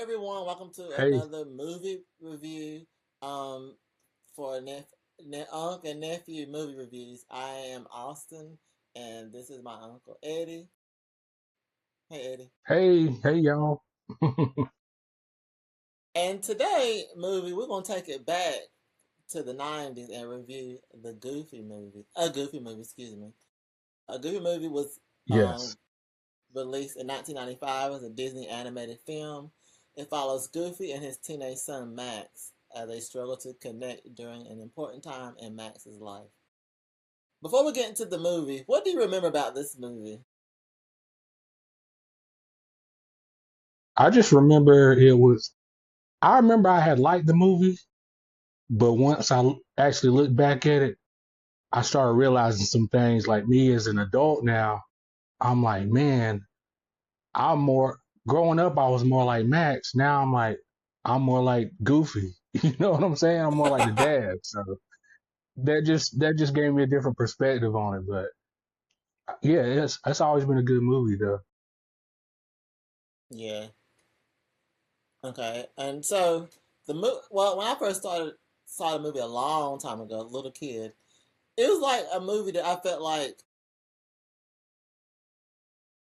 everyone, welcome to Hey, another movie review for Unc and Nephew movie reviews. I am Austin, and this is my uncle Eddie. Hey Eddie. hey, y'all. And today movie we're gonna take it back to the '90s and review the Goofy movie. A Goofy movie, excuse me. A Goofy movie was Yes. um, released in 1995 as a Disney animated film. It follows Goofy and his teenage son Max as they struggle to connect during an important time in Max's life. Before we get into the movie, what do you remember about this movie? I remember I had liked the movie, but once I actually looked back at it, I started realizing some things like me as an adult now. I'm like, man, I'm more, growing up, I was more like Max. Now I'm more like Goofy. You know what I'm saying? I'm more like the dad. So that just gave me a different perspective on it. But yeah, it's always been a good movie though. Yeah. Okay. And so well, when I first started saw the movie a long time ago, little kid, it was like a movie that I felt like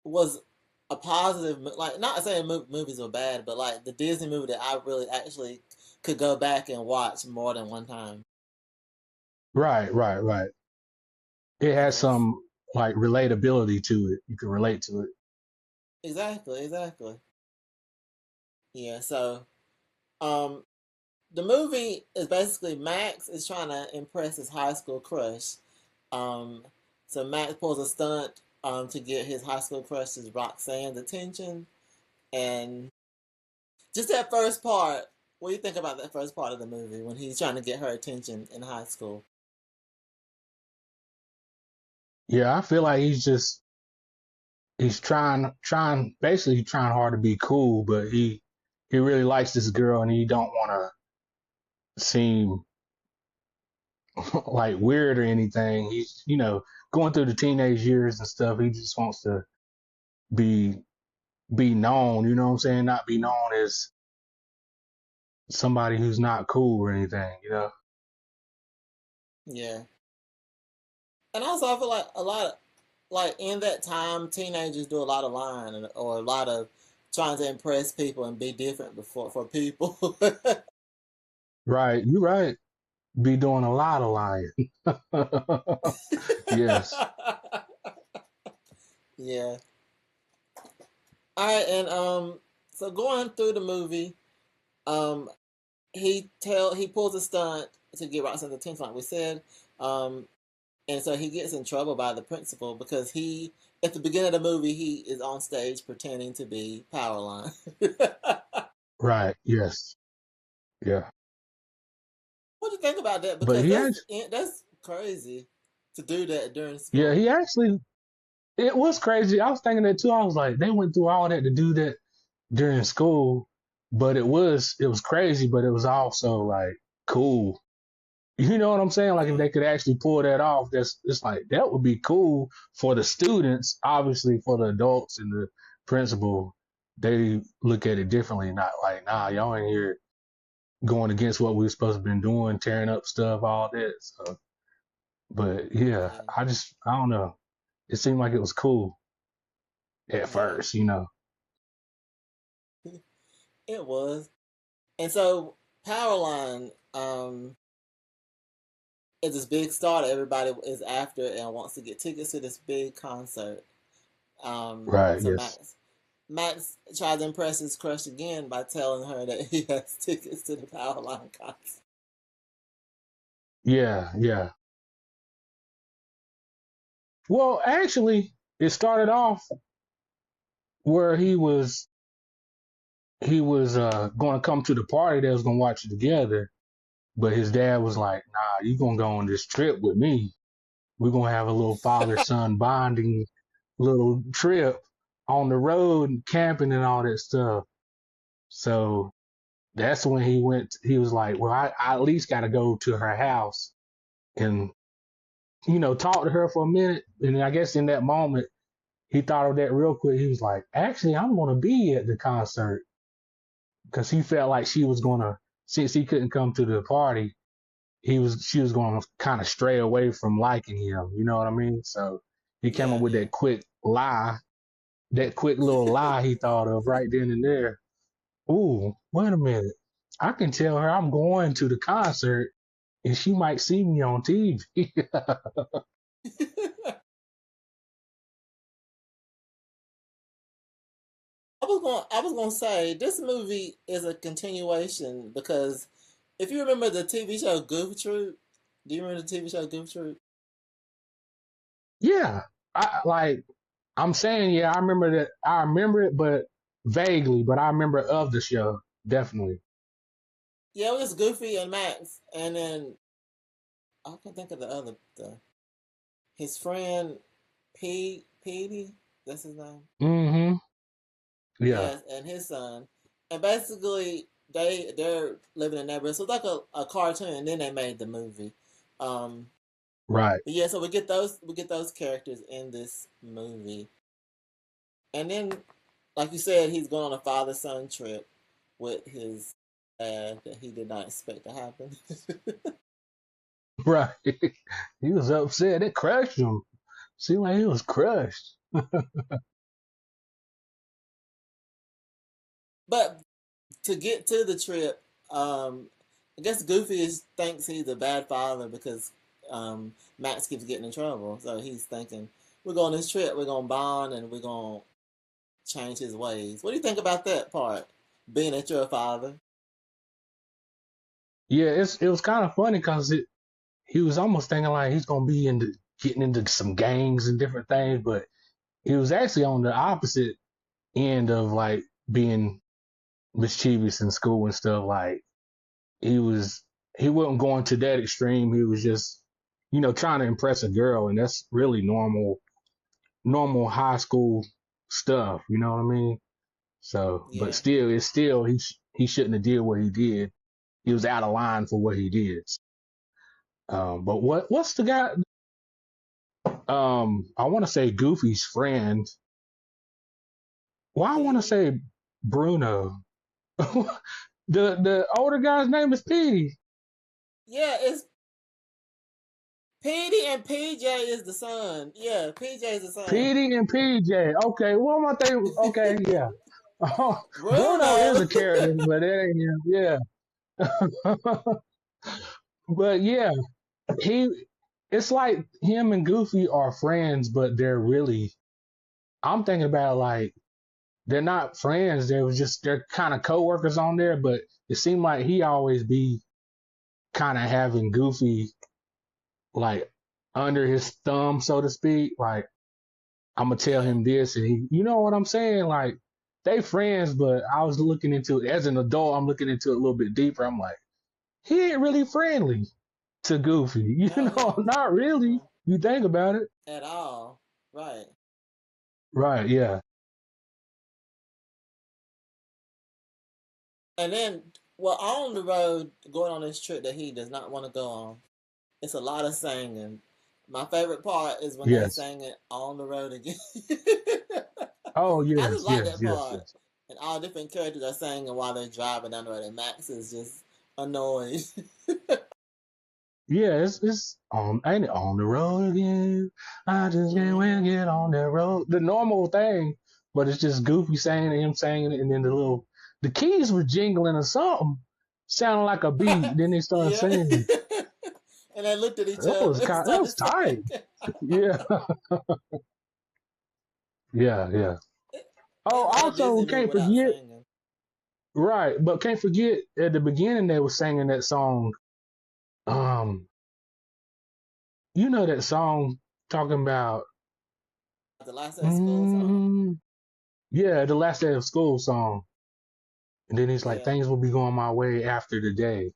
was a positive, like not saying movies were bad, but like the Disney movie that I really actually could go back and watch more than one time. Right. It has Okay. some like relatability to it. You can relate to it. Exactly. Yeah. So, um, the movie is basically Max is trying to impress his high school crush. Um, so Max pulls a stunt to get his high school crush's Roxanne's attention, and just that first part. What do you think about that first part of the movie when he's trying to get her attention in high school? Yeah, I feel like he's basically trying hard to be cool, but he really likes this girl and he don't want to seem like weird or anything. He's going through the teenage years and stuff. He just wants to be be known. You know what I'm saying? Not be known as somebody who's not cool or anything. You know? Yeah, and also I feel like a lot of like in that time, teenagers do a lot of lying or a lot of trying to impress people and be different before for people. Right. You're right. Be doing a lot of lying. Yes. Yeah. All right, and so going through the movie, um, he pulls a stunt to get Roxanne's attention, like we said, um, and so he gets in trouble by the principal because he at the beginning of the movie he is on stage pretending to be Powerline. Right. Yes. Yeah. What do you think about that? But Because he actually, that's crazy to do that during yeah, school. it was crazy. I was thinking that too. I was like, they went through all that to do that during school, but it was crazy, but it was also like cool. You know what I'm saying? Like if Mm, they could actually pull that off, it's like that would be cool for the students. Obviously, for the adults and the principal, they look at it differently. Not like, nah, y'all ain't here going against what we are supposed to been doing, tearing up stuff, all that. So, but yeah, yeah, I don't know. It seemed like it was cool at yeah, first. it was. And so Powerline is this big star that everybody is after and wants to get tickets to this big concert. Right. So Yes. Max tries to impress his crush again by telling her that he has tickets to the Powerline concert. Yeah. Well, actually, it started off where he was going to come to the party. They was going to watch it together, but his dad was like, "Nah, you gonna go on this trip with me. We're gonna have a little father son bonding little trip on the road and camping and all that stuff." So that's when he went. He was like, "Well, I at least got to go to her house and talk to her for a minute." And I guess in that moment, he thought of that real quick. He was like, "Actually, I'm gonna be at the concert." because he felt like she was gonna, since he couldn't come to the party, she was gonna kind of stray away from liking him. You know what I mean? So he came up Yeah, with yeah. that quick lie, that quick little lie he thought of right then and there. Ooh, wait a minute. I can tell her I'm going to the concert and she might see me on TV. I was gonna say this movie is a continuation because if you remember the TV show Goof Troop, do you remember the TV show Goof Troop? Yeah, like I'm saying, yeah, I remember that. I remember it, but vaguely. But I remember of the show definitely. Yeah, it was Goofy and Max, and then I can think of his friend Petey. That's his name. Mm-hmm. Yeah. Yes, and his son, and basically they're living in that neighborhood. So it's like a cartoon, and then they made the movie. Um, Right. but yeah, so we get those characters in this movie, and then like you said, he's going on a father son trip with his dad that he did not expect to happen. Right. He was upset. It crushed him. Seemed like he was crushed. But to get to the trip, I guess thinks he's a bad father because Max keeps getting in trouble. So he's thinking, we're going on this trip, we're going to bond, and we're going to change his ways. What do you think about that part? Being that you're a father? Yeah, it was kind of funny because he was almost thinking like he's gonna be into getting into some gangs and different things, but he was actually on the opposite end of like being mischievous in school and stuff. Like he was he wasn't going to that extreme. He was just, trying to impress a girl, and that's really normal high school stuff. You know what I mean? So, but Yeah. still, it's still he shouldn't have did what he did. He was out of line for what he did. But what's the guy? I want to say Goofy's friend. Why I want to Petey? say Bruno. The older guy's name is Petey. Yeah, it's Petey and PJ is the son. Yeah, PJ is the son. Petey and PJ. Okay, what am I thinking? Okay, yeah. Bruno is Bruno! a character, but it ain't him. Yeah. But yeah, he. It's like him and Goofy are friends, but they're really. I'm thinking about like they're not friends. They're kind of coworkers on there, but it seemed like he always be kind of having Goofy like under his thumb, so to speak. Like I'm gonna tell Yeah. him this, and you know what I'm saying? Like they friends, but I was looking into it as an adult. I'm looking into it a little bit deeper. I'm like, he ain't really friendly to Goofy. You No, know, not really. You think about it, at all. Right. right? Yeah, And then, well, on the road, going on this trip that he does not want to go on, it's a lot of singing. My favorite part is when they yes. sang it on the road again. Oh I just yes, like yes, that yes, part. yes. And all different characters are singing while they're driving down the road, and Max is just annoyed. Yeah, it's ain't it on the road again? I just can't wait to Hmm. get on that road. The normal thing, but it's just Goofy saying it, him saying it, and then the keys were jingling or something, sounding like a beat. Then they started Yeah. singing. And they looked at each That other was and that started was tight. singing. Yeah, yeah, yeah. Oh, It's not a also Disney movie can't without forget, singing. right? But can't forget at the beginning they were singing that song. Um, you know that song talking about. The last day of school song. Mm, yeah, the last day of school song. And then he's like, Yeah. things will be going my way after the day.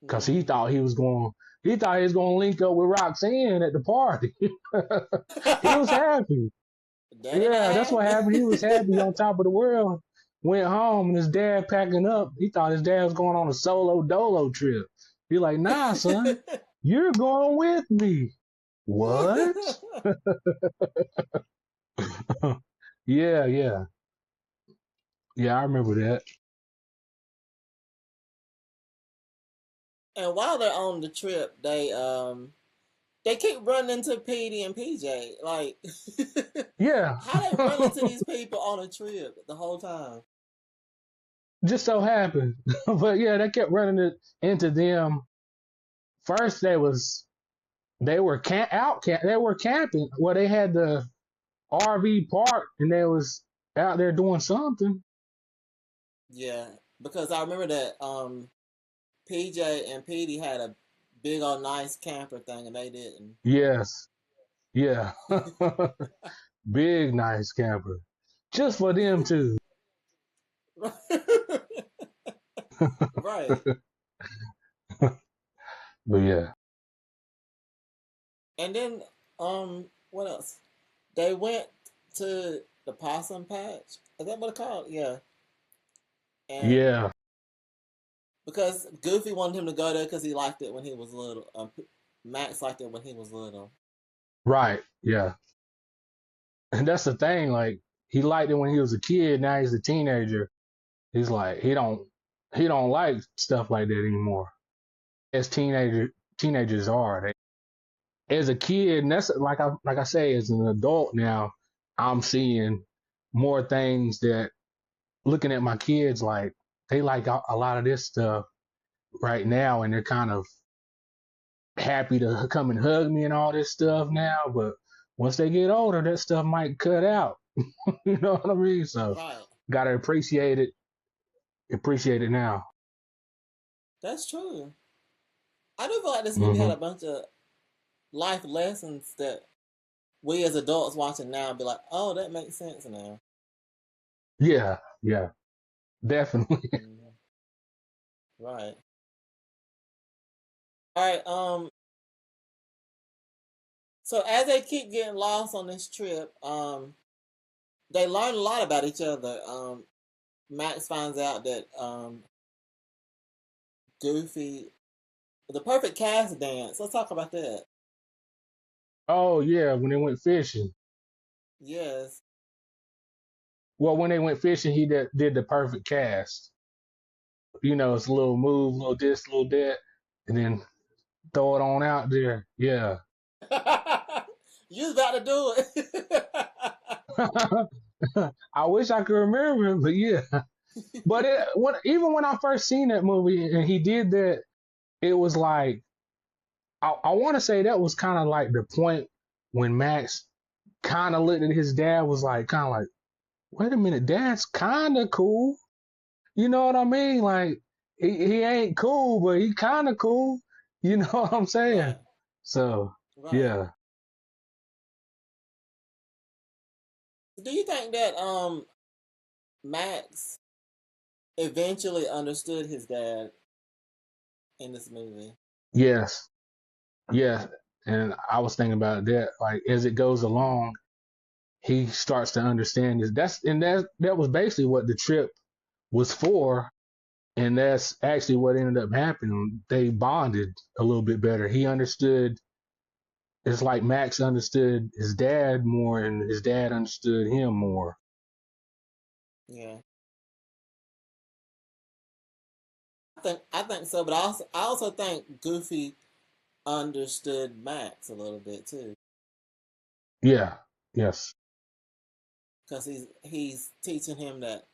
Cause Hmm. he thought he was going to link up with Roxanne at the party. He was happy. Daddy not Yeah, that's what happy. happened. He was happy on top of the world. Went home and his dad packing up. He thought his dad was going on a solo dolo trip. He like, nah, son, you're going with me. What? Yeah, yeah. Yeah, I remember that. And while they're on the trip, they keep running into Petey and PJ. Like, Yeah. how they run into these people on a trip the whole time? Just so happened. But yeah, they kept running into them. First they were they were camping. Well, they had the RV park and they was out there doing something. Yeah, because I remember that PJ and Petey had a big old nice camper thing, and they didn't. Yes. Yeah. Big nice camper. Just for them too. Right. But yeah. And then what else? They went to the possum patch. Is that what it's called? Yeah. And Yeah. because Goofy wanted him to go there because he liked it when he was little. Max liked it when he was little. Right. Yeah. And that's the thing, like he liked it when he was a kid, now he's a teenager. He's like he don't like stuff like that anymore. As teenagers are. As a kid, and that's like I say, as an adult now, I'm seeing more things that looking at my kids like they like a lot of this stuff right now, and they're kind of happy to come and hug me and all this stuff now. But once they get older, that stuff might cut out. You know what I mean? So Right. gotta appreciate it now. That's true. I do feel like this movie had Hmm. a bunch of life lessons that we as adults watching now be like, oh, that makes sense now. Yeah, yeah, definitely. Mhm. Right. All right. So as they keep getting lost on this trip, they learn a lot about each other. Max finds out that Goofy, the perfect cast dance. Let's talk about that. Oh yeah, when they went fishing. Yes. Well, when they went fishing, he did the perfect cast. You know, it's a little move, a little this, a little that, and then throw it on out there. Yeah. You was about to do it. I wish I could remember, but yeah. But even when I first seen that movie and he did that, it was like I want to say that was kind of like the point when Max kind of looked at his dad was like kind of like, wait a minute, dad's kind of cool. You know what I mean? Like he ain't cool, but he kind of cool. You know what I'm saying? Right. So Right. yeah, Do you think that Max eventually understood his dad in this movie? yes, yes. And I was thinking about that. Like as it goes along, he starts to understand this. That was basically what the trip was for, and that's actually what ended up happening. They bonded a little bit better. He understood. It's like Max understood his dad more, and his dad understood him more. Yeah. I think so, but I also think Goofy understood Max a little bit too, Yeah. Yes. because he's teaching him that,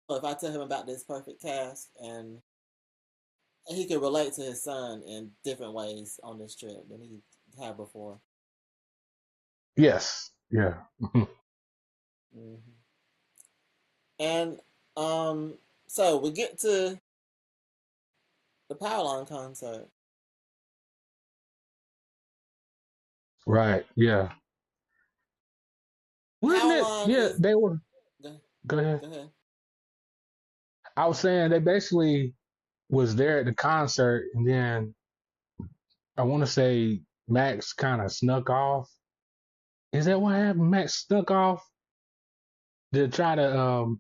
if I tell him about this perfect cast, and he could relate to his son in different ways on this trip than he had before. Yes. Yeah. Hmm. And so we get to the Powerline concert. Right. Yeah. Wasn't it? Powerline Yeah. is They were. go, Go ahead. go ahead. I was saying they basically was there at the concert, and then I want to say Max kind of snuck off. Is that what happened? Max snuck off to try to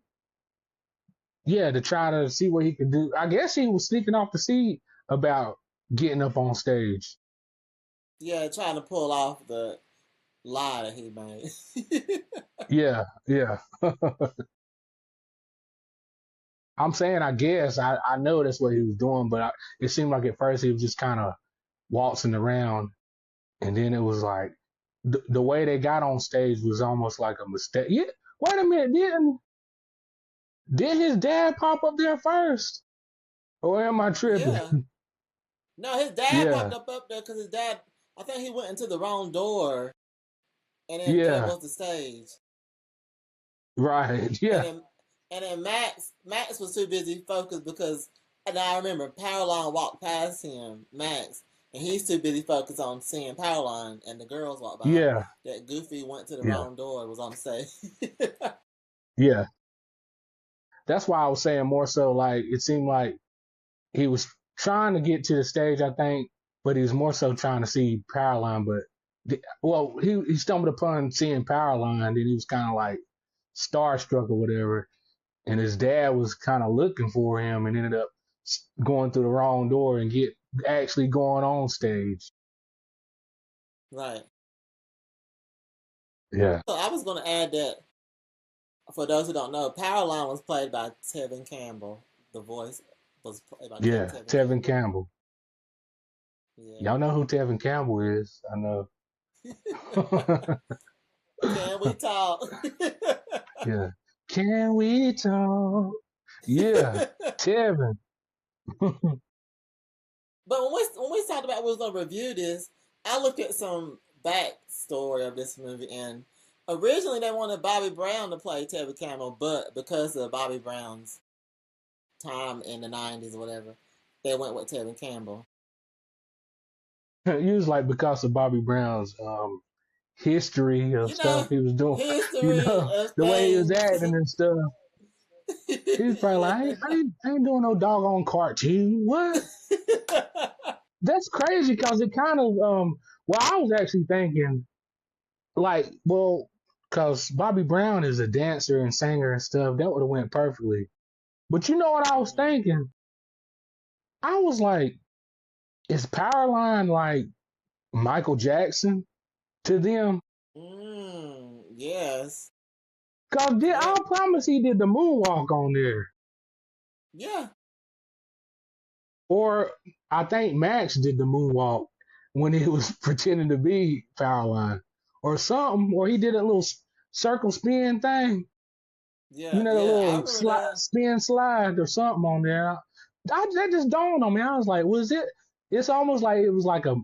yeah, to try to see what he could do. I guess he was sneaking off to see about getting up on stage. Yeah, trying to pull off the lie that he made. Yeah, yeah. I'm saying, I guess I know that's what he was doing, but it seemed like at first he was just kind of waltzing around, and then it was like the way they got on stage was almost like a mistake. Yeah, wait a minute, did his dad pop up there first, or am I tripping? Yeah. No, his dad popped Yeah, up there because his dad. I think he went into the wrong door, and it yeah, was the stage. right, And yeah, then Max was too busy focused because and I remember Powerline walked past him, Max, and he's too busy focused on seeing Powerline and the girls walk by. yeah, That Goofy went to the yeah, wrong door, was on the stage. yeah. That's why I was saying more so like it seemed like he was trying to get to the stage, I think, but he was more so trying to see Powerline. But well, he stumbled upon seeing Powerline, then he was kind of like starstruck or whatever, and his dad was kind of looking for him, and ended up going through the wrong door and get actually going on stage. Right. Yeah, So I was going to add that for those who don't know, Powerline was played by Tevin Campbell. The voice was played by yeah, Tevin Tevin Campbell. Campbell. Yeah. Y'all know who Tevin Campbell is? I know. Can we talk? Yeah. Can we talk? Yeah, Tevin. But when we talked about we was gonna review this, I looked at some backstory of this movie, and originally they wanted Bobby Brown to play Tevin Campbell, but because of Bobby Brown's time in the '90s or whatever, they went with Tevin Campbell. He was like because of Bobby Brown's history of You know, stuff he was doing, history of the way he was things. acting and stuff. He was probably like, I ain't doing no doggone cartoon. What? That's crazy because it kind of well, I was actually thinking like, well, because Bobby Brown is a dancer and singer and stuff, that would have went perfectly. But you know what I was Mhm. thinking? I was like, is Powerline like Michael Jackson to them? Yes. Cause Yeah. I promise he did the moonwalk on there. Yeah. Or I think Max did the moonwalk when he was pretending to be Powerline. Or something, or he did a little circle spin thing. Yeah. The Yeah. I little remember that. spin slide or something on there. That just dawned on me. I was like, was it? It's almost like it was like a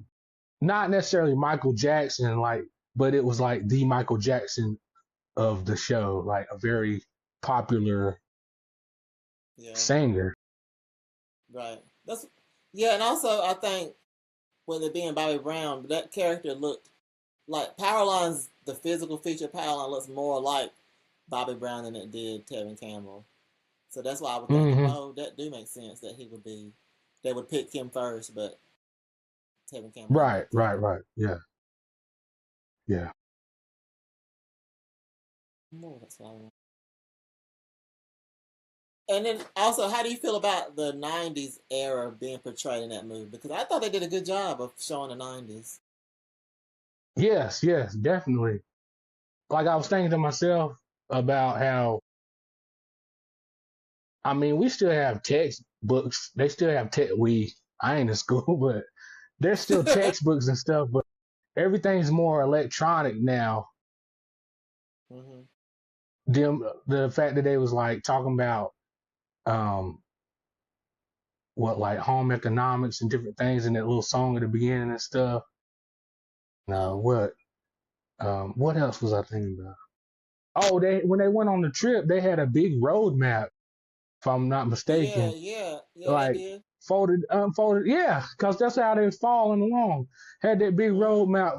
not necessarily Michael Jackson, like, but it was like the Michael Jackson of the show, like a very popular Yeah. singer. Right. That's yeah, and also I think with it being Bobby Brown, that character looked like Powerline's the physical feature of Powerline looks more like Bobby Brown than it did Tevin Campbell. So that's why I was thinking, Hmm. oh, that do make sense that he would be they would pick him first, but Tevin Campbell ended Right, up right, taking. right. Yeah, yeah. Oh, that's what I want. And then also, how do you feel about the '90s era being portrayed in that movie? Because I thought they did a good job of showing the '90s. Yes, yes, definitely. Like I was thinking to myself about how, I mean, we still have textbooks. They still have I ain't in school, but there's still textbooks and stuff, but everything's more electronic now. Hmm. The fact that they was like talking about, um, what like home economics and different things in that little song at the beginning and stuff. Now, Oh, what else was I thinking about? Oh, they when they went on the trip, they had a big road map, if I'm not yeah, mistaken, yeah, yeah. They like did. unfolded. Yeah, because that's how they was following along. Had that big road Hmm. map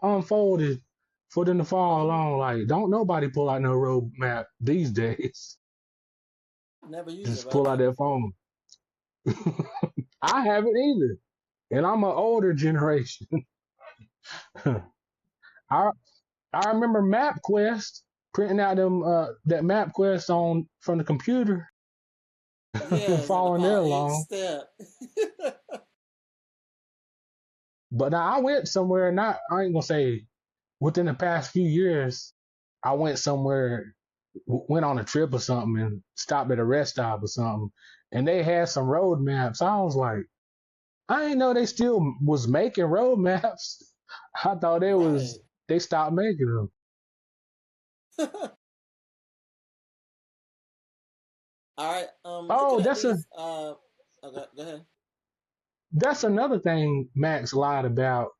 unfolded for them to follow Hmm. along. Like, don't nobody pull out no road map these days. Never used a Just road pull out map their before. phone. I haven't either, and I'm an older generation. I I remember MapQuest printing out them that MapQuest on from the computer and Yes, and to following there follow each along. step. But now I went somewhere, not I ain't gonna say within the past few years, I went somewhere. went on a trip or something and stopped at a rest stop or something, and they had some road maps. I was like, I didn't know they still was making road maps. I thought Right. they stopped making them. All right. Looking Oh, at these. Okay, go ahead. that's another thing Max lied about.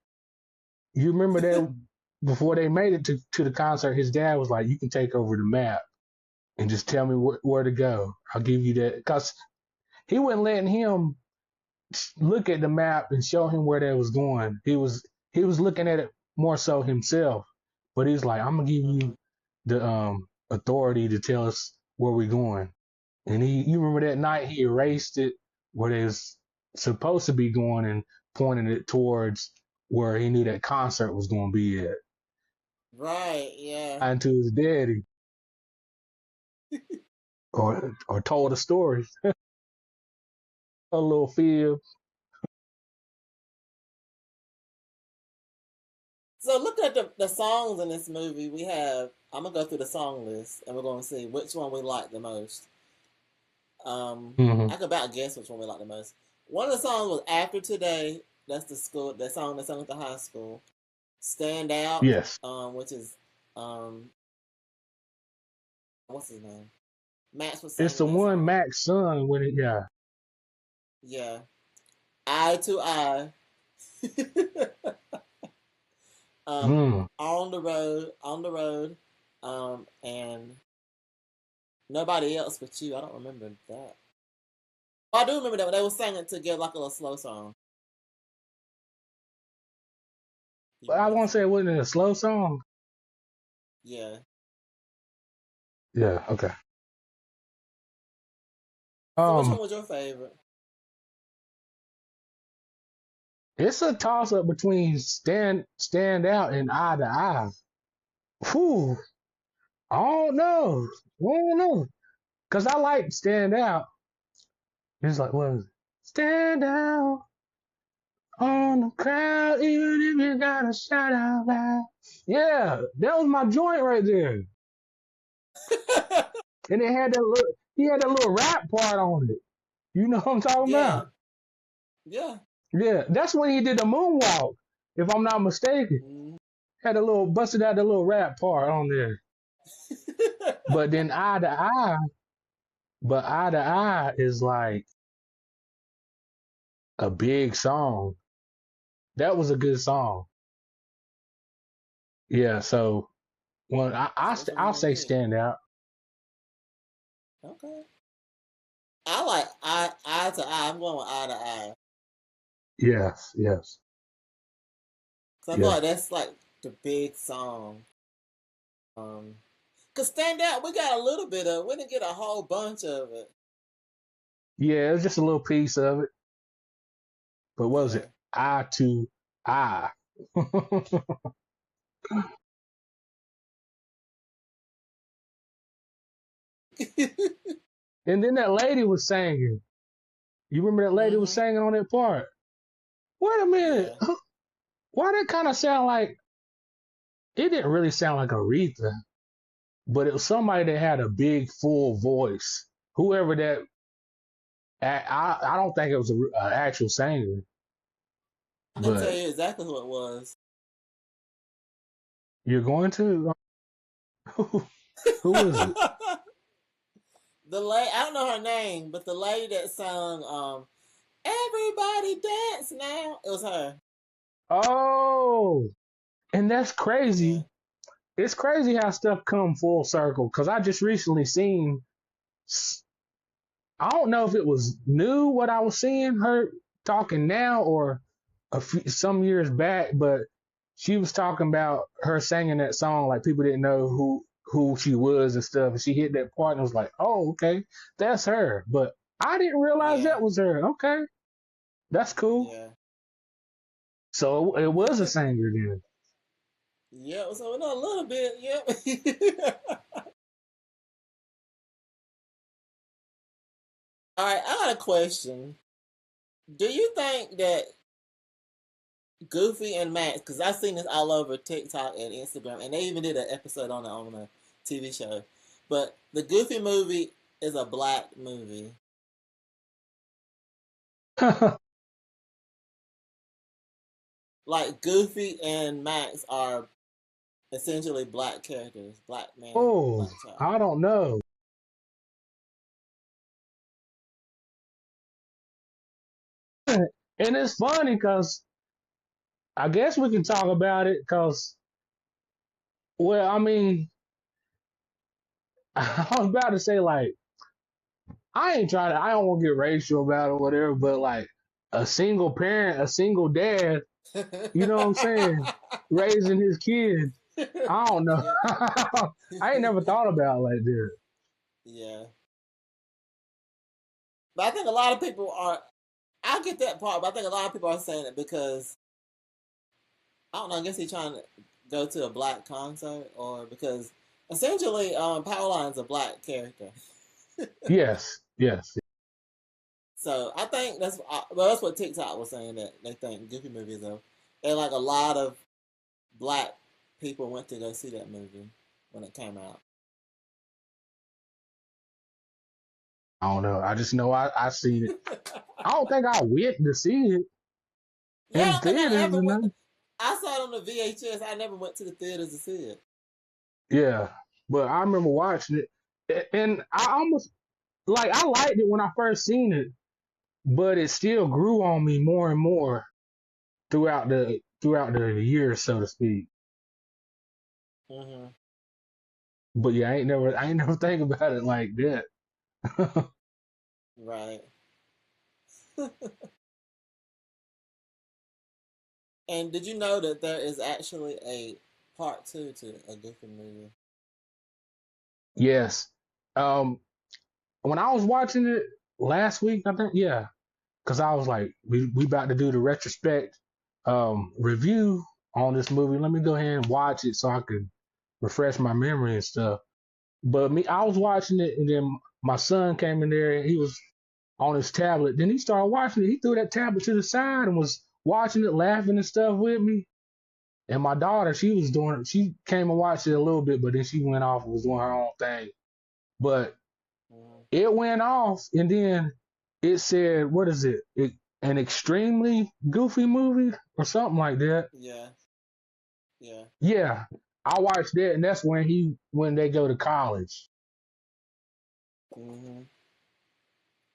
You remember that before they made it to the concert, his dad was like, "You can take over the map and just tell me where to go. I'll give you that." Because he wasn't letting him look at the map and show him where they was going. He was looking at it more so himself. But he's like, "I'm gonna give Hmm. you the authority to tell us where we're going." And you remember that night he erased it where they was supposed to be going and pointed it towards where he knew that concert was going to be at, Right. Yeah. and to his daddy, or told a story, a little fib. So looking at the songs in this movie, we have. I'm gonna go through the song list, and we're gonna see which one we like the most. Hmm. I could about guess which one we like the most. One of the songs was "After Today." That's the school. That song they sung at the high school. "Stand Out," Yes, which is what's his name? Max was it's singing the that one song. Mac's son when it. Yeah. Yeah, "Eye to Eye." um, Mm. on the road, and nobody else but you. I don't remember that. Oh, I do remember that when they were singing it together like a little slow song. You But I remember that want to say song? it wasn't a slow song. Yeah. Yeah. Okay. So which one Um, was your favorite? it's a toss up between stand out and eye to eye. Whew. I don't know. I don't know. Cause I like stand out. It's like, what is it? Stand out on the crowd, even if you gotta shout out loud. Yeah, that was my joint right there. And it had that little, he had that little rap part on it. You know what I'm talking Yeah. about? Yeah. Yeah, that's when he did the moonwalk, if I'm not mistaken. Mm. Had a little, busted out the little rap part on there. But then eye to eye is like a big song. That was a good song. Yeah, so well, So which one you I'll gonna say pick? stand out. Okay. I like eye to eye. I'm going with eye to eye. Yes, yes, Cause I feel yeah, like that's like the big song. Cause stand out, we got a little bit of. We didn't get a whole bunch of it. yeah. It was just a little piece of it, but what was Yeah. it? Eye to eye. And then that lady was singing. You remember that lady was Mhm. singing on that part? Wait a minute. Yeah. Why that kind of sound like it didn't really sound like Aretha, but it was somebody that had a big full voice. Whoever that, I don't think it was a actual singer, I can tell but you exactly who it was. you're going to. Who is it? The lady, I don't know her name, but the lady that sung "Everybody Dance Now," it was her. Oh, and that's Yeah. crazy. It's crazy how stuff come full circle. Cause I just recently seen. I don't know if it was new what I was seeing her talking now or some years back, but she was talking about her singing that song like people didn't know who she was and stuff, and she hit that part and was like, "Oh, okay, that's her." But I didn't realize Yeah. that was her. Okay, that's cool. Yeah. So it was a singer then. Yeah. So we know a little bit. Yep. All right. I got a question. Do you think that Goofy and Max, because I've seen this all over TikTok and Instagram, and they even did an episode on it on a TV show. But the Goofy movie is a black movie. Like Goofy and Max are essentially black characters, black man, Oh, black child. I don't know. And it's funny because I guess we can talk about it because, well, I mean, I was about to say, like, I don't want to get racial about it or whatever, but like a single parent, a single dad, you know what I'm saying, raising his kid, I don't know. Yeah. I ain't never thought about it like that. Yeah. But I think a lot of people are. I get that part, but I think a lot of people are saying it because I don't know. I guess he's trying to go to a black concert, or because essentially, Powerline's a black character. Yes, yes. So I think well, that's what TikTok was saying, that they think Goofy movies are, and like a lot of black people went to go see that movie when it came out. I don't know. I just know I seen it. I don't think I went to see it Yeah, I in don't think I theaters, ever you went. know. I saw it on the VHS. I never went to the theaters to see it. Yeah, but I remember watching it, and I almost like I liked it when I first seen it, but it still grew on me more and more throughout the years, so to speak. Hmm. But yeah, I ain't never think about it like that. Right. And did you know that there is actually a part two to a Goofy movie? Yes. Um, when I was watching it last week, I think, yeah, because I was like, we about to do the retrospect review on this movie. Let me go ahead and watch it so I could refresh my memory and stuff. But I was watching it, and then my son came in there, and he was on his tablet. Then he started watching it. He threw that tablet to the side and was watching it, laughing and stuff with me. And my daughter, she came and watched it a little bit, but then she went off and was doing her own thing. But Mm. it went off, and then it said, what is it? An extremely goofy movie or something like that. Yeah, yeah. Yeah, I watched that, and that's when they go to college. Hmm.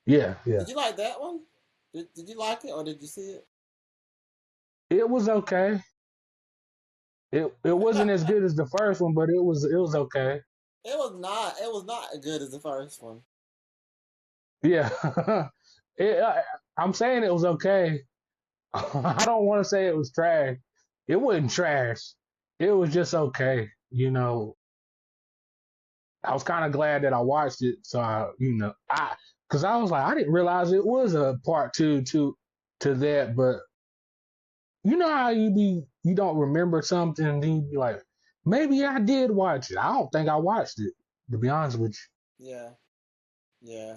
Yeah, yeah. Did you like that one? Did you like it, or did you see it? It was okay. It wasn't as good as the first one, but it was okay. It was not. It was not as good as the first one. Yeah. it, I'm saying it was okay. I don't want to say it was trash. It wasn't trash. It was just okay. I was kind of glad that I watched it. So because I was like, I didn't realize it was a part two to that. But you know how you don't remember something, and then you be like, maybe I did watch it. I don't think I watched it, to be honest with Yeah, yeah.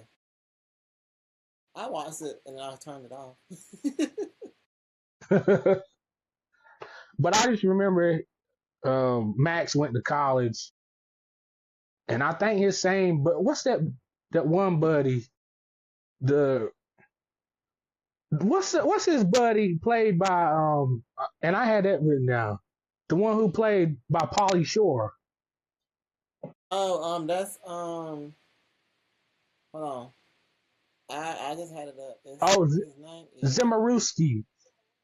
I watched it and then I turned it off. you. But I just remember Max went to college, and I think his same. But what's that one buddy? The what's his buddy played by and I had that written down. The one who played by Pauly Shore. Oh, that's hold on. I just had it up. Oh, His name is Zimmerowski,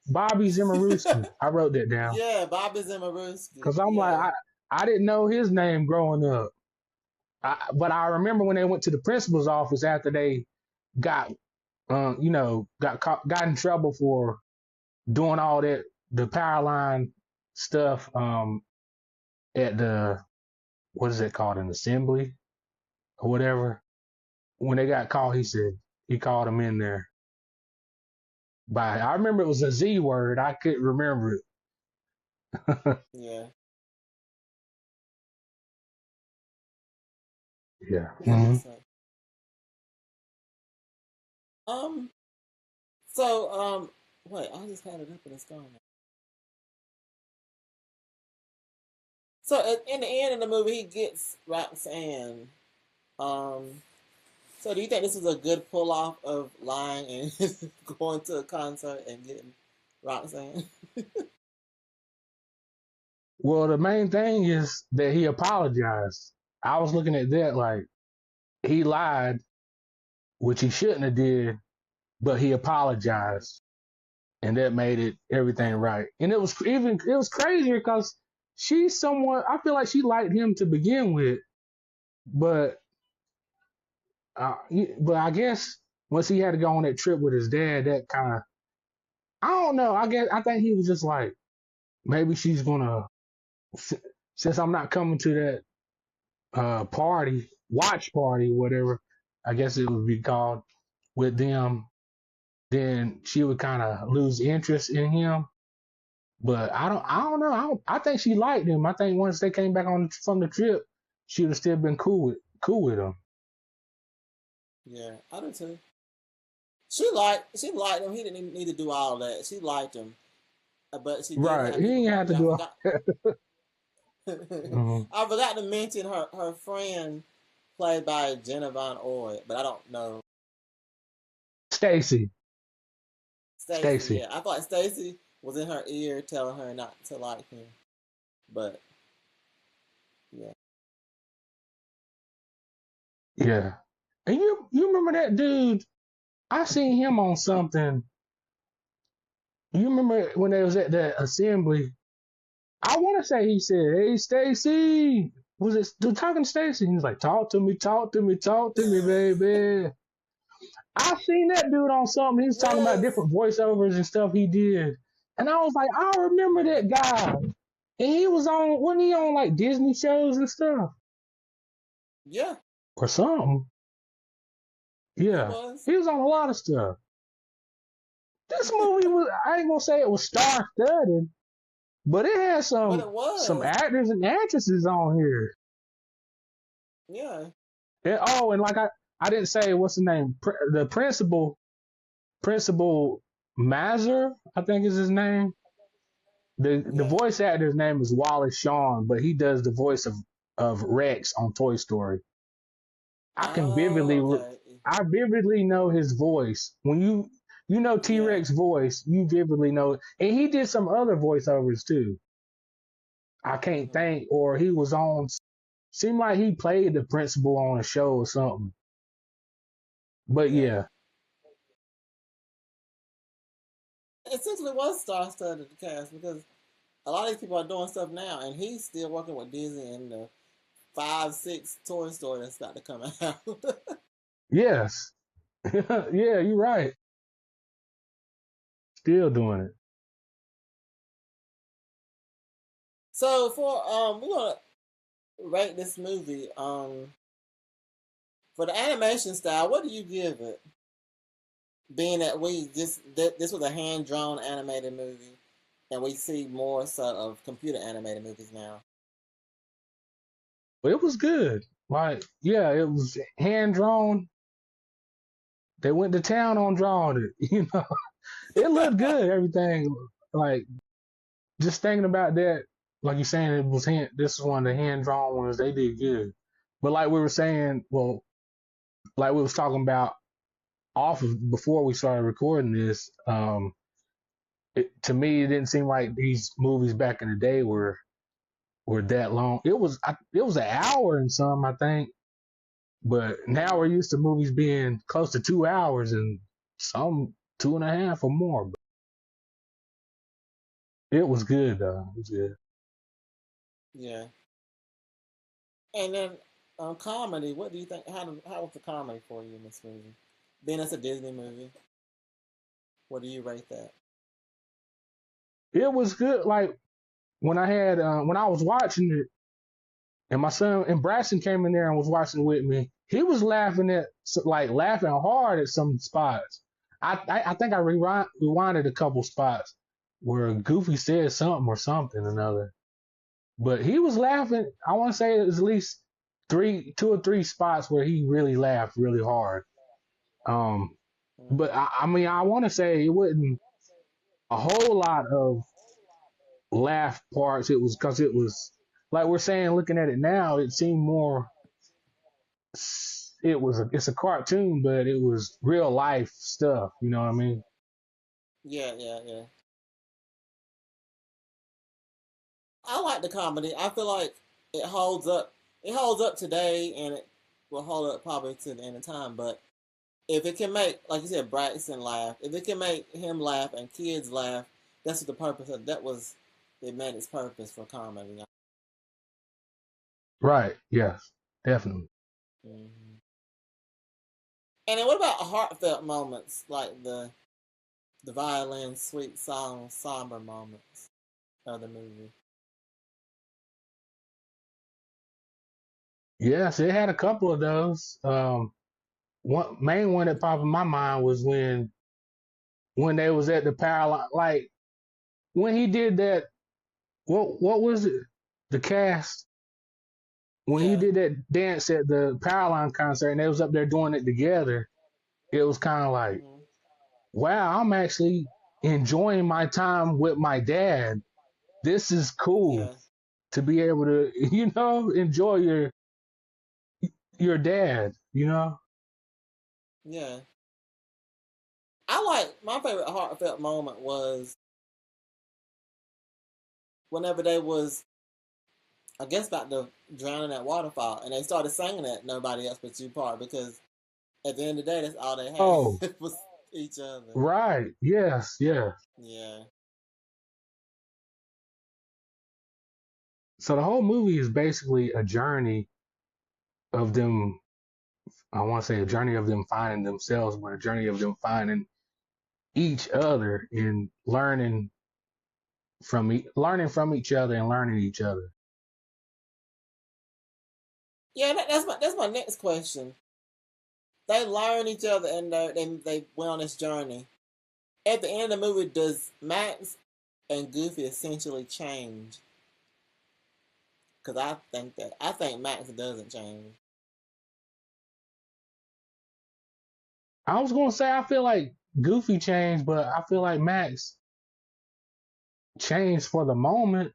Bobby Zimmerowski. I wrote that down yeah, Bobby Zimmerowski. because I'm like Yeah. I didn't know his name growing up. But I remember when they went to the principal's office after they got got in trouble for doing all that the Powerline stuff at the what is it called, an assembly or whatever. When they got called, he called them in there by I remember it was a Z word. I couldn't remember it. Yeah. Yeah. Yeah. Hmm. Um. So wait, I just had it up and it's gone. So in the end of the movie, he gets Roxanne. Um, so do you think this was a good pull off of lying and going to a concert and getting Roxanne? Well, the main thing is that he apologized. I was looking at that like he lied, which he shouldn't have did, but he Mm-hmm. apologized, and that made it everything Right. right. And it was crazier because she's someone I feel like she liked him to begin with, but but I guess once he had to go on that trip with his dad, that kind of I don't know. I think he was just like maybe she's gonna since I'm not coming to that party, watch party, whatever, I guess it would be called with them, then she would kind of lose interest in him. But I Mm-hmm. don't know. I think she liked him. I think once they came back on from the trip, she would have still been cool with him. Yeah, I do too. She liked him. He didn't even need to do all that. She liked him, but she did Right. have He people didn't have to company. I do all. forgot. Mhm. I forgot to mention her friend played by Jenna Von Oy, but I don't know Stacy. Stacy. Stacy. Yeah, I thought Stacy was in her ear telling her not to like him, but yeah. Yeah. And you remember that dude? I seen him on something. You remember when they was at the assembly? I want to say he said, "Hey, Stacy." Was it the talking to Stacy? He was like, "Talk to me, talk to me, talk to me, baby." I seen that dude on something. He was talking about Yes. different voiceovers and stuff he did, and I was like, "I remember Mm-hmm. that guy." And he was on, wasn't he on like Disney shows and stuff Yeah, or something? he Yeah, was. he was on a lot of stuff. This movie was, I ain't gonna say it was star studded, but it had But it some was. actors and actresses on here. Yeah. And, oh, and like I didn't say what's the name, the principal Mazur, I think is his name. The Yeah. voice actor's name is Wallace Shawn, but he does the voice of Rex on Toy Story. I can Oh, vividly okay. I vividly know his voice. When you know T Yeah. Rex voice, you vividly know, and he did some other voiceovers too. I can't Mm-hmm. think, or he was on. Seemed like he played the principal on a show or something. But Yeah. yeah, Essentially was star studded the cast because a lot of these people are doing stuff now, and he's still working with Disney and the 5, 6 Toy Story that's got to come out. yes, yeah, you're right. Still doing it. So for we're gonna rate this movie. For the animation style, what do you give it? Being that this was a hand drawn animated movie, and we see more so of computer animated movies now. But it was good. Like, yeah, it was hand drawn. They went to town on drawing it. It looked good. Everything, like, just thinking about that, like you're saying, it was hand. This is one of the hand drawn ones. They did good. But like we were saying, well, like we was talking about off of before we started recording this, to me, it didn't seem like these movies back in the day were that long. It was an hour and some, I think. But now we're Mm-hmm. used to movies being close to 2 hours and some 2.5 or more. But it was good though. It was good. Yeah, and then comedy. What do you think? How was the comedy for you in this movie? Being it's a Disney movie, what do you rate that? It was good. Like when I was watching it, and my son and Braxton came in there and was watching with me. He was laughing laughing hard at some spots. I think I rewinded a couple spots where Goofy said something or something or another. But he was laughing. I want to say it was at least 2 or 3 spots where he really laughed really hard. Um, but Mm-hmm. I mean, I want to say it wasn't a whole lot of laugh parts. It was because it was like we're saying, looking at it now, it seemed more it's a cartoon, but it was real life stuff. You know what I mean? Yeah, yeah, yeah. I like the comedy. I feel like it holds up. It holds up today, and it will hold up probably to the end of time. But if it can make, like you said, Braxton laugh, if it can make him laugh and kids laugh, that's what the purpose of that was. It met its purpose for comedy. Right. Yes. Definitely. Mm-hmm. And then what about heartfelt moments like the violin, sweet song, somber moments of the movie? Yes, it had a couple of those. One main one that popped in my mind was when they was at the Powerline, like when he did that. What was it? The cast when he Yeah. did that dance at the Powerline concert, and they was up there doing it together. It was kind of like, Mm-hmm. wow, I'm actually enjoying my time with my dad. This is cool Yeah. to be able to, enjoy your dad. Yeah. I like my favorite heartfelt moment was whenever they was, I guess, about to drown in that waterfall, and they started singing that "Nobody Else But You" part because at the end of the day, that's all they Oh, had was each other. right. Yes, yes. Yeah. So the whole movie is basically a journey of them. I want to say a journey of them finding themselves, but a journey of them finding each other and learning from each other and learning each other. Yeah, that's my next question. They learn each other and they went on this journey. At the end of the movie, does Max and Goofy essentially change? Because I think Max doesn't change. I was gonna say I feel like Goofy changed, but I feel like Max changed for the moment,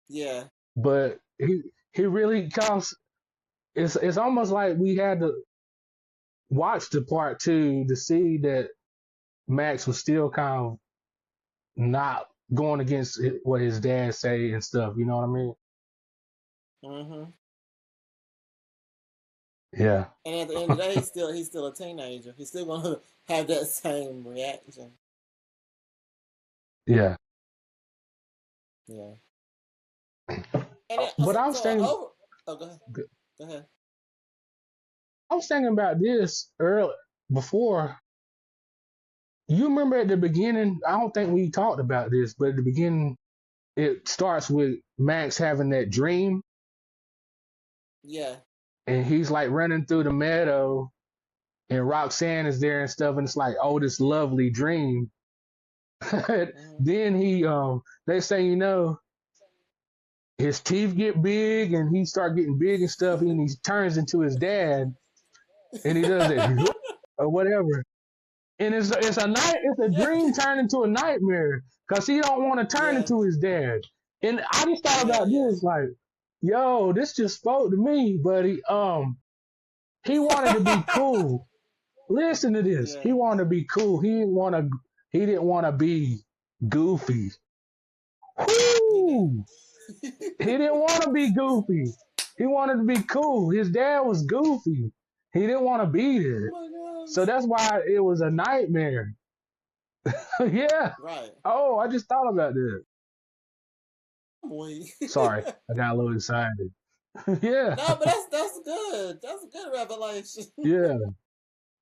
Yeah. but he really comes. It's almost like we had to watch the part two to see that Max was still kind of not going against what his dad say and stuff. You know what I mean? Mm-hmm. Yeah, And at the end of the day, he's still a teenager. He's still gonna have that same reaction. yeah. Yeah. And then, But I was so thinking, over. Oh, go ahead. Go ahead. about this early before. You remember at the beginning? I don't think we talked about this, but at the beginning, it starts with Max having that dream, Yeah. and he's like running through the meadow, and Roxanne is there and stuff, and it's like, oh, this lovely dream. Mm-hmm. Then they say, his teeth get big, and he start getting big and stuff, and he turns into his dad, and he does it or whatever. And it's a yeah. dream turned into a nightmare because he don't want to turn Yeah. into his dad. And I just thought Yeah. about Yeah. this, like, yo, this just spoke to me, buddy. He wanted to be cool. Listen to this. yeah. He wanted to be cool. He didn't want to be goofy. He did. Whoo! He didn't want to be goofy. He wanted to be cool. His dad was goofy. He didn't want to be Oh there. my So gosh. that's why it was a nightmare. Yeah. Right. Oh, I just thought about that. Boy. Sorry, I got a little excited. Yeah, No, but that's good. That's a good revelation. yeah,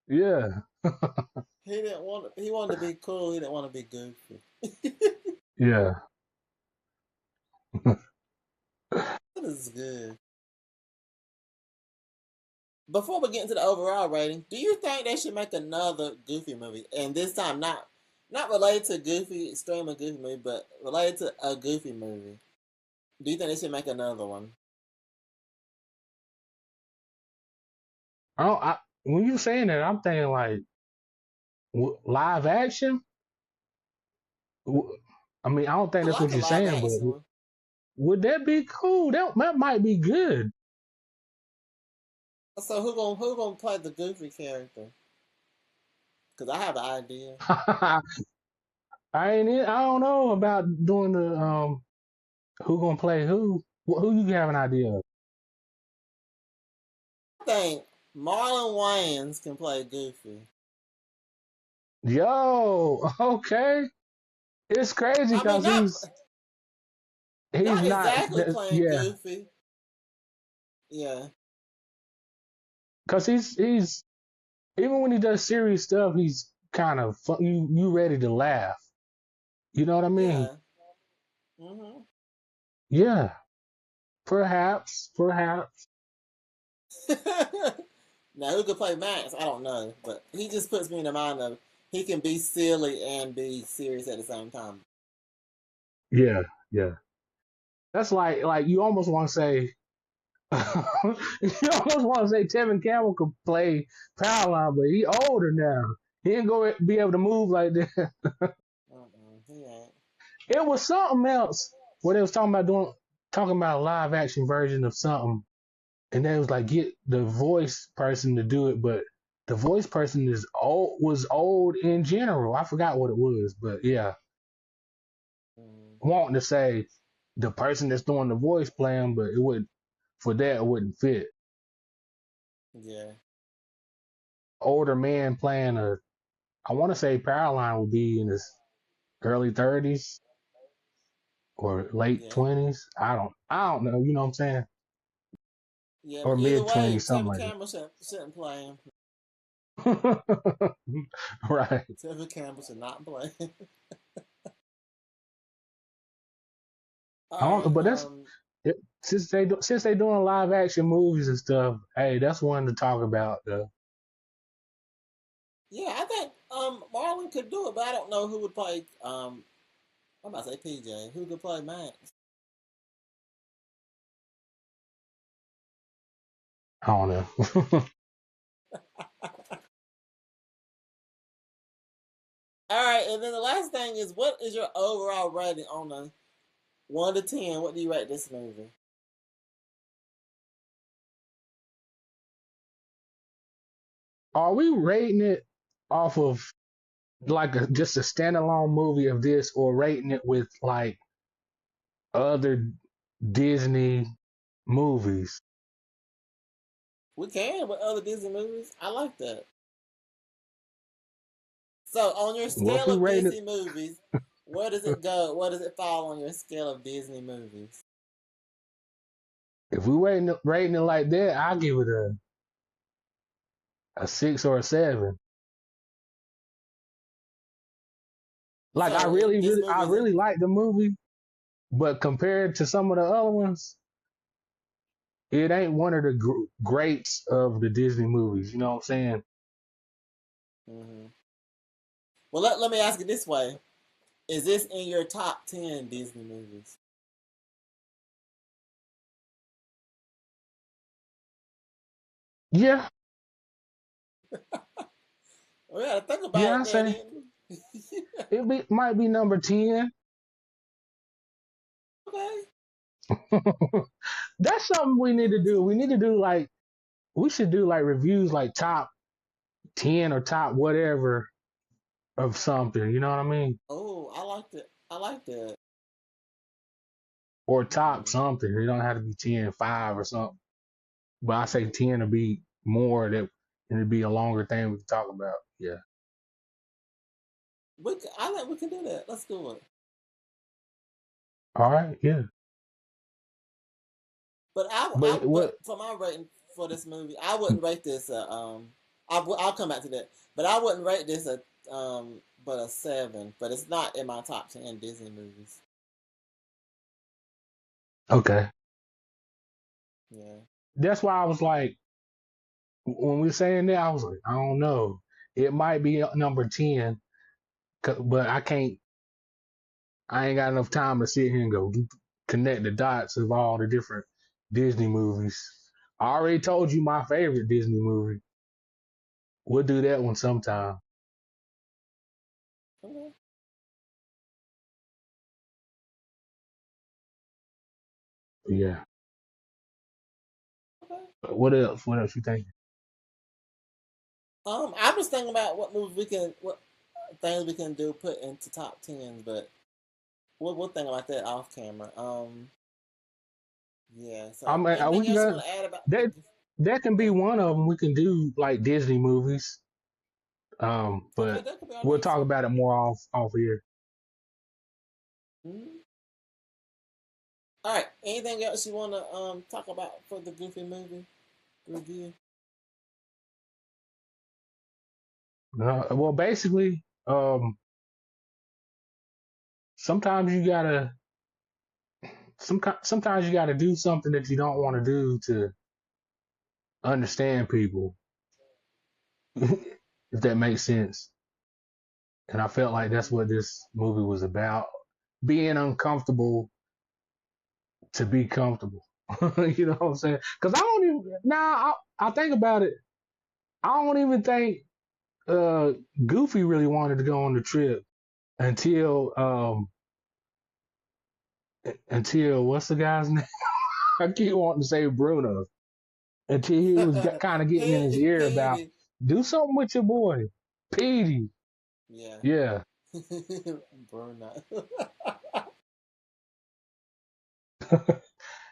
yeah, He wanted to be cool. He didn't want to be goofy. yeah. That is good. Before we get into the overall rating, do you think they should make another Goofy movie? And this time, not related to Goofy, extremely Goofy movie, but related to a Goofy movie. Do you think they should make another one? When you saying that, I'm thinking like live action. I mean, I don't think I that's like what a you're live saying, but action one. would that be cool? That might be good. So who gonna play the Goofy character? Because I have an idea. I don't know about doing the who gonna play who. Who you have an idea of? I think Marlon Wayans can play Goofy. Yo, okay. It's crazy I mean, because he's not not. exactly playing Yeah, Goofy. Yeah, because he's even when he does serious stuff, he's kind of fun. You ready to laugh? You know what I mean? yeah. Hmm. Yeah, perhaps. Now who could play Max? I don't know, but he just puts me in the mind of he can be silly and be serious at the same time. Yeah, yeah. That's like you almost want to say. You almost want to say Tevin Campbell could play Powerline, but he older now. He ain't gonna be able to move like that. He ain't. It was something else where they was talking about a live action version of something, and they was like get the voice person to do it, but the voice person was old in general. I forgot what it was, but yeah, Mm, wanting to say the person that's doing the voice playing, but it would for that it wouldn't fit. yeah, Older man playing a, I want to say Caroline would be in his early 30s or late yeah, 20s. I don't know. You know what I'm saying? yeah. Or But either mid way, 20s, something Tevin like Campbell shouldn't play him. that. Right. Tevin Campbell should not play. I All don't. right. But it, since they doing live action movies and stuff. Hey, that's one to talk about. Though. Yeah, I think Marlon could do it, but I don't know who would play. I'm about to say PJ. Who could play Max? I don't know. All right, and then the last thing is, what is your overall rating on a 1 to 10? What do you rate this movie? Are we rating it off of like just a standalone movie of this, or rating it with like other Disney movies? We can with other Disney movies. I like that. So, on your Well, if scale we of rate it, Disney movies, where does it go? Where does it fall on your scale of Disney movies? if we rating it like that, I'll give it a 6 or a 7. Like So, this movie I is really like the movie, but compared to some of the other ones, it ain't one of the greats of the Disney movies. You know what I'm saying? hmm. Well, let me ask it this way: is this in your top 10 Disney movies? Yeah, We got to think yeah. about I it there, say didn't we? might be number 10. Okay, That's something we need to number do. 10. We should do like reviews like top 10 or top whatever of something. You know what I mean? Oh, I like that. I like that. Or top Hmm. something. It don't have to be 10, 5 or something. But I say 10 to be more that and it'd be a longer thing we can talk about. Yeah. I think we can do that. Let's do it. All right. Yeah. But But what? but for my rating for this movie, I wouldn't rate this I'll come back to that. But I wouldn't rate this but a 7. But it's not in my top 10 Disney movies. Okay. Yeah. That's why I was like, when we were saying that, I was like, I don't know. It might be number 10, but I ain't got enough time to sit here and go connect the dots of all the different Disney movies. I already told you my favorite Disney movie. We'll do that one sometime. Okay. Yeah. Okay. What else? What else you think? I'm just thinking about what things we can do put into top tens, but we'll think about that off camera. Yeah. I So, mean, we anything else you can want to add about the? that that can be Uh, one of them. We can do like Disney movies. okay, But that could be our we'll next talk one. about it more off here. Mhm. All right. Anything else you want to talk about for the Goofy movie review? Well, basically, sometimes you gotta sometimes you gotta do something that you don't want to do to understand people, if that makes sense. And I felt like that's Mm-hmm. what this movie was about: being uncomfortable to be comfortable. You know what I'm saying? Because I don't even now I think about it. I don't even think uh, Goofy really wanted to go on the trip until until what's the guy's name? I keep wanting to say Bruno. Until he was kind of getting in his ear about Petey. do something with your boy, Petey. Yeah. Yeah. Bruno.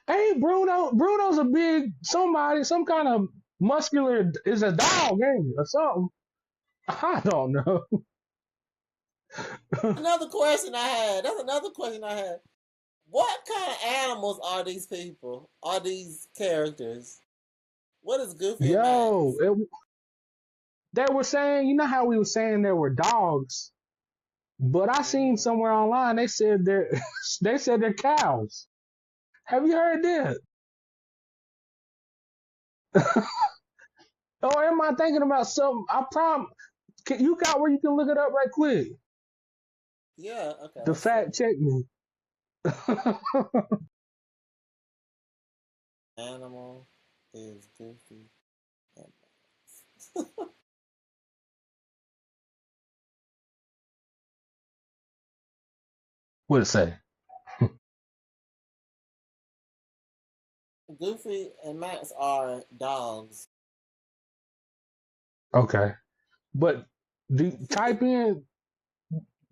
Hey, Bruno. Bruno's a big somebody, some kind of muscular. Is a dog, ain't it, or something? I don't know. Another question I had. That's another question I had. What kind of animals are these people? Are these characters? What is Goofy and Yo, Max? they were saying, you know how we were saying there were dogs, but I seen Mm-hmm. somewhere online they said they're they said they're cows. Have you heard that? Or am I thinking about something? I prom. You got where you can look it up right quick. Yeah. Okay. The Let's see. fact check me. Animal is Goofy and What it say? Goofy and Max are dogs. Okay, but type in.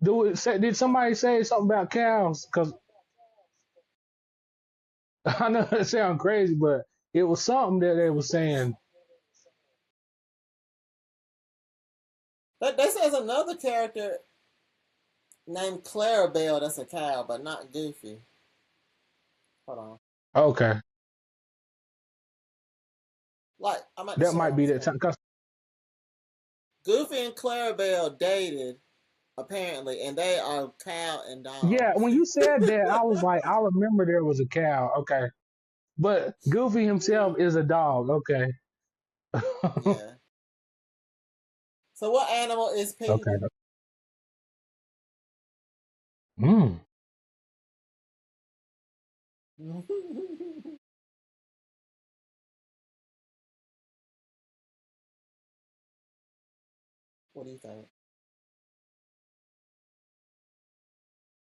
Do it say? Did somebody say something about cows? Because I know it sounds crazy, but it was something that they were saying. But says another character named Clarabelle that's a cow, but not Goofy. Hold on. Okay, Like, I'm about to that show might on the be that time. screen. Cause Goofy and Clarabelle dated, apparently, and they are cow and yeah, dog. when you said that, I was like, I remember there was a cow. Okay, but Goofy himself is a dog. Okay. Yeah. So what animal is Okay. Petey? Mm. What do you think?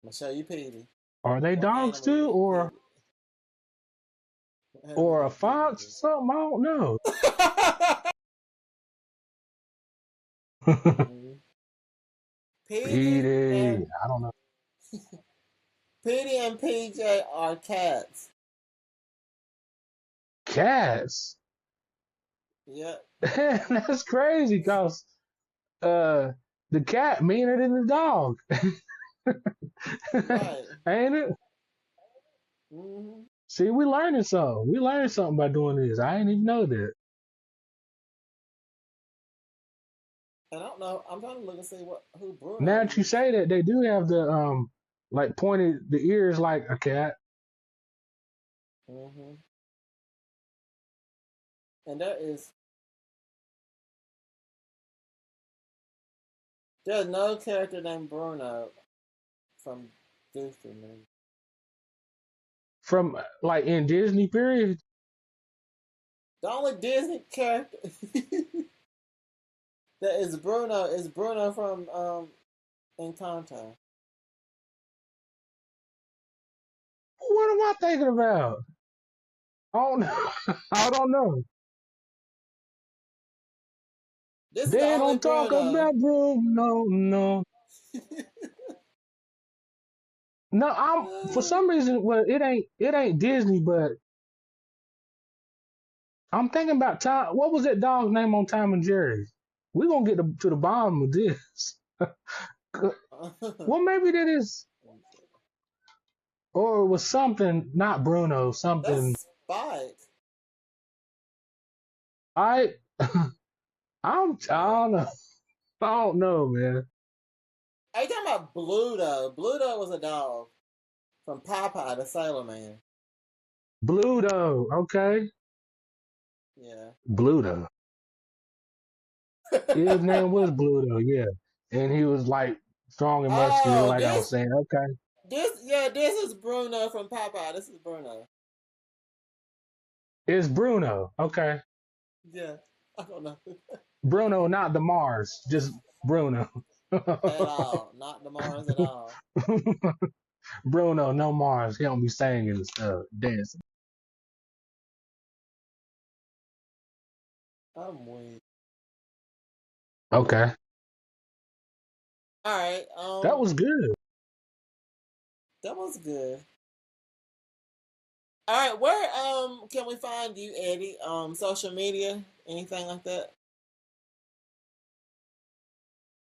I'm gonna show you Petey. Are they What dogs animal you too, think Petey? What animal you or a think Petey fox or something? I don't know. is? Mhm. Petey Petey. and I don't know. Petey and PJ are cats. Cats. Yep. That's crazy because uh the cat meaner than the dog. Right. Ain't it? Hmm. See, we learning something. We learning something by doing this. I didn't even know that. And I don't know. I'm trying to look and see who Bruno Now that you is. say that, they do have the like pointed the ears like a cat. Hmm. And there's no character named Bruno from Goofy movie. From like in Disney period. The only Disney character that is Bruno from Encanto. What am I thinking about? I don't know. I don't know. This is the They only don't talk Bruno. about Bruno, no. No, I'm for some reason. Well, it ain't Disney, but I'm thinking about Tom. What was that dog's name on Tom and Jerry? We gonna get to the bottom of this. Well, maybe that is, or it was something not Bruno, something. That's Spike. I I Yeah. don't know. I don't know, man. Are you talking about Bluto? Bluto was a dog from Popeye the Sailor Man. Bluto, okay. Yeah. Bluto. His name was Bluto, yeah. And he was like strong and muscular, Oh, like I was this saying. Okay. this is Bruno from Popeye. This is Bruno. It's Bruno. Okay. Yeah. I don't know. Bruno, not the Mars, just Bruno. At all. Not the Mars at all. Bruno, no Mars. He don't be singing and stuff, dancing. I'm weak. Okay. Alright, That was good. that was good. Alright, where can we find you, Eddie? Social media? Anything like that?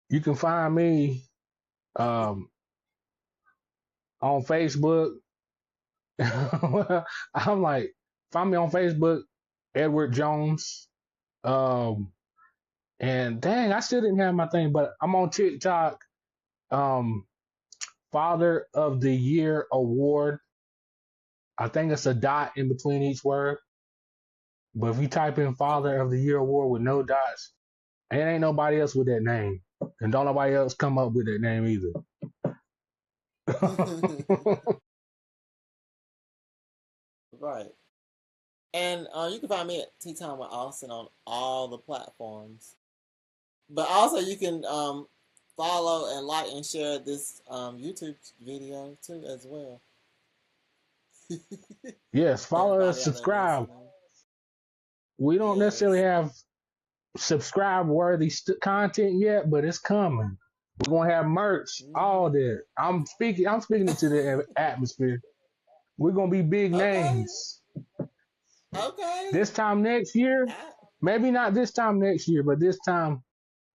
You can find me um on Facebook. I'm like, find me on Facebook, Edward Jones. Um and dang, I still didn't have my thing, but I'm on TikTok. Um Father of the Year Award. I think it's a dot in between each word. But if you type in Okay. Father of the Year Award with no dots, and ain't nobody else with that name. And don't nobody else come up with that name either. Right. And you can find me at Tea Time with Austin on all the platforms. But also you can follow and like and share this YouTube video too as well. Yes, follow us, Everybody out there subscribe. listening. We don't necessarily Yes. have subscribe worthy content yet, but it's coming. We're gonna have merch, all Hmm. that. I'm speaking it to the atmosphere. We're gonna be big Okay. names. Okay. This time next year, I, maybe not this time next year, but this time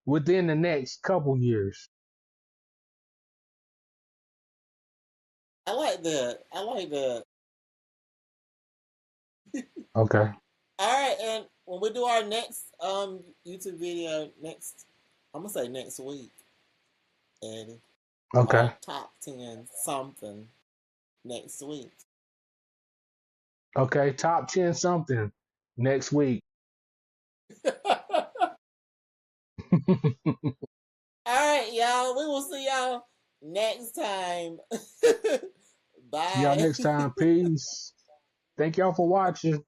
within the next couple years. I like that. I like that. Okay. All right, and when we do our next YouTube video next, I'm gonna say next week, Eddie, Okay. our top 10 something next week. Okay. Top 10 something next week. All right, y'all. We will see y'all next time. See y'all Bye. next time. Peace. Thank y'all for watching.